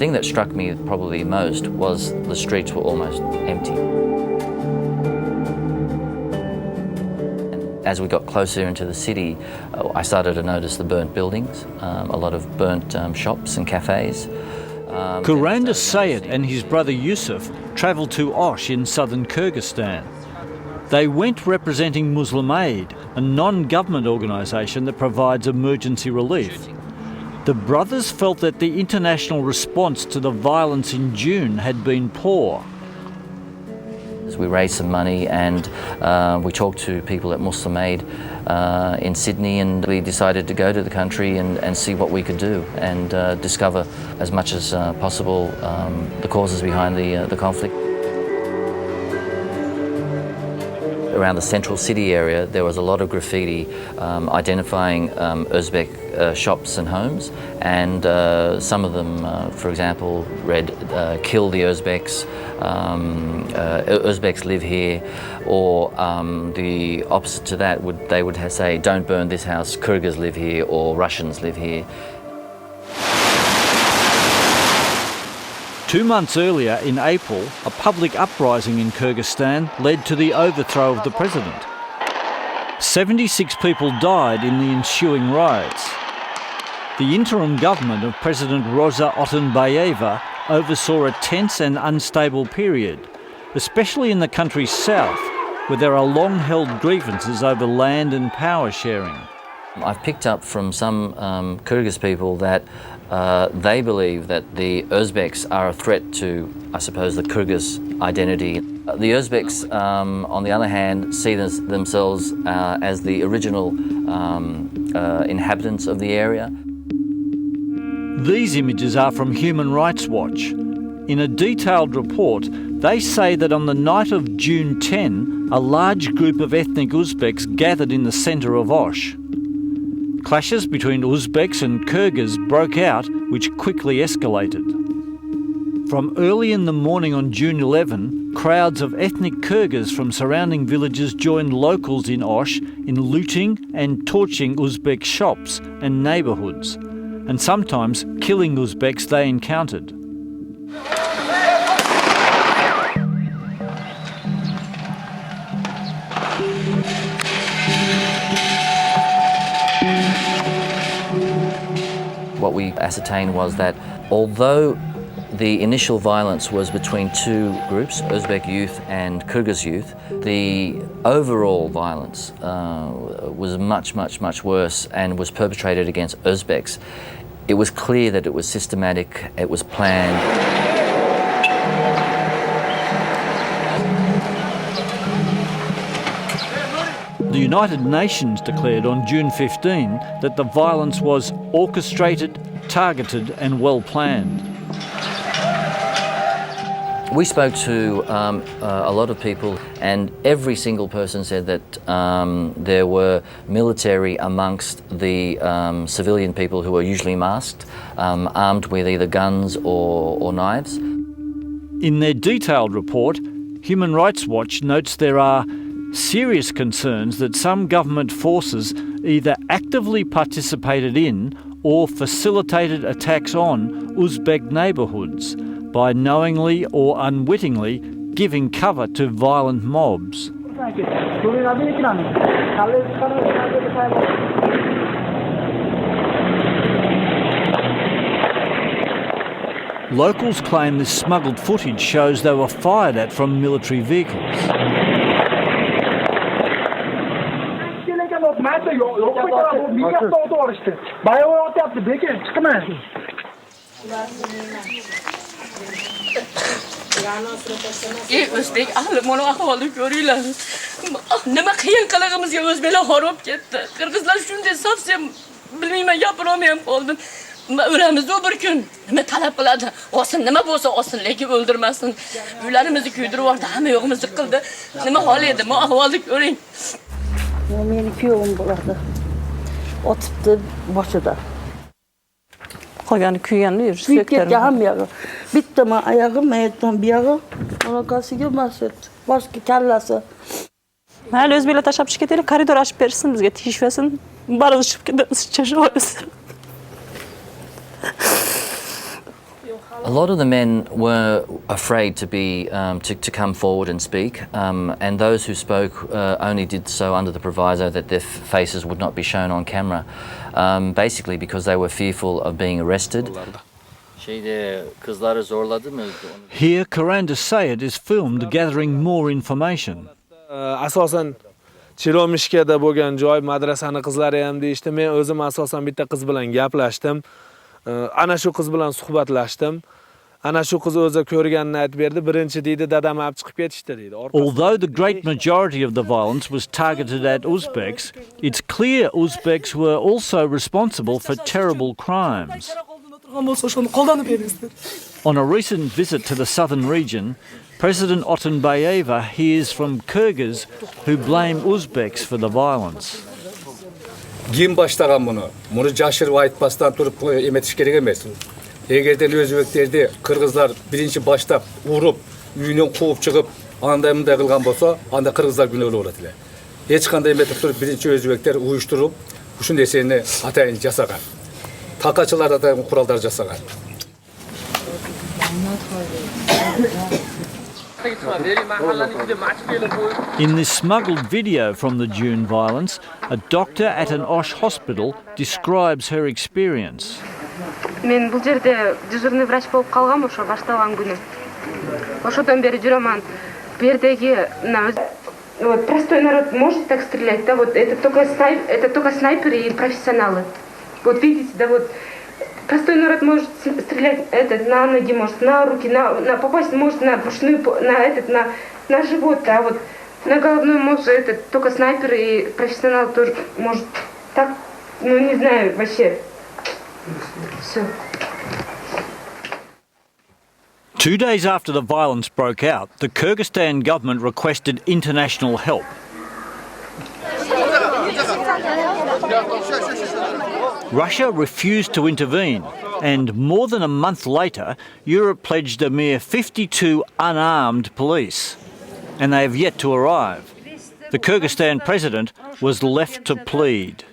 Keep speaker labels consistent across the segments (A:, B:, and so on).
A: thing that struck me probably most was the streets were almost empty. As we got closer into the city, I started to notice the burnt buildings, a lot of burnt shops and cafes.
B: Kuranda Seyit and his brother Yusuf travelled to Osh in southern Kyrgyzstan. They went representing Muslim Aid, a non-government organisation that provides emergency relief. The brothers felt that the international response to the violence in June had been poor.
A: We raised some money and we talked to people at Muslim Aid in Sydney, and we decided to go to the country and see what we could do and discover as much as possible the causes behind the conflict. Around the central city area, there was a lot of graffiti identifying Uzbek shops and homes, and some of them, for example, read "Kill the Uzbeks," "Uzbeks live here," or the opposite to that, they would say, "Don't burn this house, Kyrgyz live here," or "Russians live here."
B: 2 months earlier, in April, a public uprising in Kyrgyzstan led to the overthrow of the president. 76 people died in the ensuing riots. The interim government of President Roza Otunbayeva oversaw a tense and unstable period, especially in the country's south, where there are long-held grievances over land and power sharing.
A: I've picked up from some Kyrgyz people that they believe that the Uzbeks are a threat to, I suppose, the Kyrgyz identity. The Uzbeks, on the other hand, see themselves as the original inhabitants of the area.
B: These images are from Human Rights Watch. In a detailed report, they say that on the night of June 10, a large group of ethnic Uzbeks gathered in the centre of Osh. Clashes between Uzbeks and Kyrgyz broke out, which quickly escalated. From early in the morning on June 11, crowds of ethnic Kyrgyz from surrounding villages joined locals in Osh in looting and torching Uzbek shops and neighbourhoods, and sometimes killing Uzbeks they encountered.
A: What we ascertained was that although the initial violence was between two groups, Uzbek youth and Kyrgyz youth, the overall violence was much worse and was perpetrated against Uzbeks. It was clear that it was systematic, it was planned.
B: The United Nations declared on June 15 that the violence was orchestrated, targeted and well planned.
A: We spoke to a lot of people, and every single person said that there were military amongst the civilian people who were usually masked, armed with either guns or knives.
B: In their detailed report, Human Rights Watch notes there are serious concerns that some government forces either actively participated in or facilitated attacks on Uzbek neighbourhoods by knowingly or unwittingly giving cover to violent mobs. Locals claim this smuggled footage shows they were fired at from military vehicles.
C: O'zbek ahli mana ahvolni ko'ringlar. Nima qiyin qilig'imizga o'zbeklar xarob ketdi. Qirg'izlar shunday совсем bilmayman, gapirolmay qoldim. O'lamiz-ku bir kun. Nima talab qiladi? Olsin, nima bo'lsa olsin, lekin o'ldirmasin. Uylarimizni kuydirib yubordi, hamma yo'g'imizni qildi. Nima hol edi? Bu ahvolni ko'ring.
D: Meni kuyovim bo'ladi. Otibdi boshida.
C: Qolgani kuyganlar yur,
D: suyaklarni ham yog'i. Bitta men oyog'im, mayatdan buyog'i, anaqasiga masjid, boshqa kallasi.
C: Mayli o'zbeklar tashlab chiqib ketaylik, koridor ochib bersin, bizga tegishmasin. Barimiz chiqib ketamiz, chashib olamiz.
A: A lot of the men were afraid to be to come forward and speak, and those who spoke only did so under the proviso that their faces would not be shown on camera, basically because they were fearful of being arrested.
B: Here, Kuranda Seyit is filmed gathering more information.
E: Asosan Chiromishkada bo'lgan joy madrasani qizlari ham deyishdi. Men o'zim asosan bitta qiz bilan gaplashdim. Ana shu qiz bilan suhbatlashdim. Ana shu qiz o'zi ko'rganini aytib berdi. Birinchi deydi, dadam olib chiqib ketishdi deydi.
B: Although the great majority of the violence was targeted at Uzbeks, it's clear Uzbeks were also responsible for terrible crimes. On a recent visit to the southern region, President Otunbayeva hears from Kyrgyz who blame Uzbeks for the violence.
F: Kim başlagan bunu? Bunu jaşırıp aytpastan turup emetiş gerek emes. Egerden Özbeklerdi Kırgızlar birinci başlap urup, uyundan kovup çıkıp anda mınday kılgan bolsa, anda Kırgızlar günölü boladilar. Hiç kanday emetip turup birinci Özbekler uyuşturup, uşun eserini atayın jasagan. Takaçılar atayın kurallar jasagan.
B: In this smuggled video from the June violence, a doctor at an Osh hospital describes her experience.
G: Men bu жерде дежурный врач болуп калгам ошо башталган күнү. Ошодон бери жүрөмөн. Bu yerdeki вот простой народ может так стрелять, да, вот это только снайперы и профессионалы. Вот видите, да, вот простой народ может стрелять на ноги, может на руки, попасть может на брюшную, на живот, а вот на головную может только снайпер и профессионал тоже может так, ну не знаю вообще. Все.
B: 2 days after the violence broke out, the Kyrgyzstan government requested international help. Russia refused to intervene, and more than a month later, Europe pledged a mere 52 unarmed police, and they have yet to arrive. The Kyrgyzstan president was left to plead.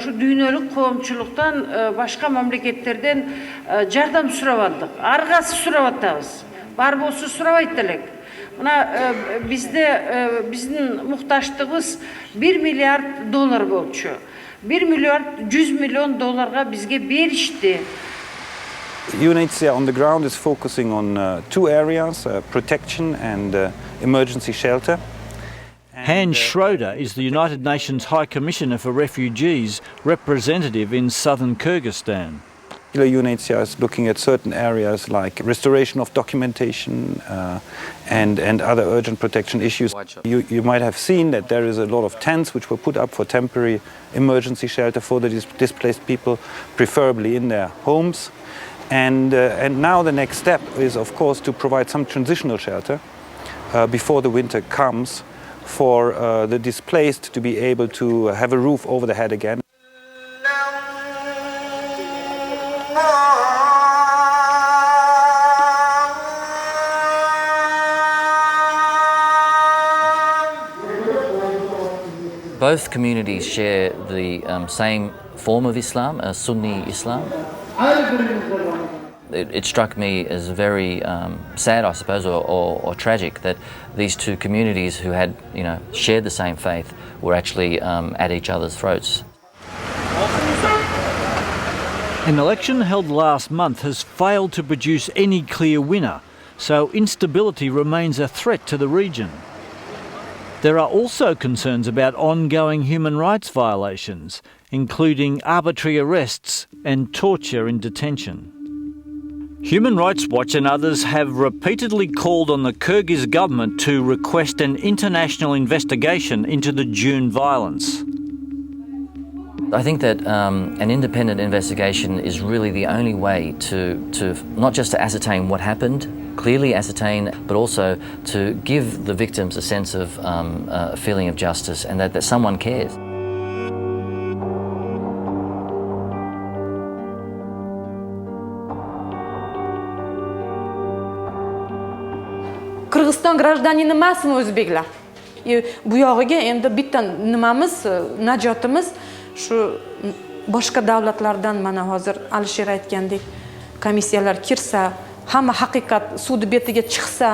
H: Şu dünyalık koğumçuluktan başka memleketlerden jardam surabaddık. Argası surabatabız. Bar bolsa surabaittalik. Buna bizning muhtaçlığımız 1 milyar dolar bolçu. 1 milyar 100 milyon dolarga bizge berişti.
I: UNHCR on the ground is focusing on two areas, protection and emergency shelter.
B: Hans Schroeder is the United Nations High Commissioner for Refugees representative in southern Kyrgyzstan.
I: UNHCR is looking at certain areas like restoration of documentation and other urgent protection issues. You might have seen that there is a lot of tents which were put up for temporary emergency shelter for the displaced people, preferably in their homes. And now the next step is, of course, to provide some transitional shelter before the winter comes, for the displaced to be able to have a roof over their head again.
A: Both communities share the same form of Islam, Sunni Islam. It struck me as very sad, I suppose, or tragic that these two communities who had, shared the same faith were actually at each other's throats.
B: An election held last month has failed to produce any clear winner, so instability remains a threat to the region. There are also concerns about ongoing human rights violations, including arbitrary arrests and torture in detention. Human Rights Watch and others have repeatedly called on the Kyrgyz government to request an international investigation into the June violence.
A: I think that an independent investigation is really the only way to not just to ascertain what happened, clearly ascertain, but also to give the victims a sense of a feeling of justice and that someone cares.
C: Kyrgyzstan гражданины emasmi o'zbeklar? Bu yog'iga endi bitta nimamiz, najotimiz shu boshqa davlatlardan mana hozir Alisher aytgandek
J: komissiyalar kirsa, hamma haqiqat sudi betiga chiqsa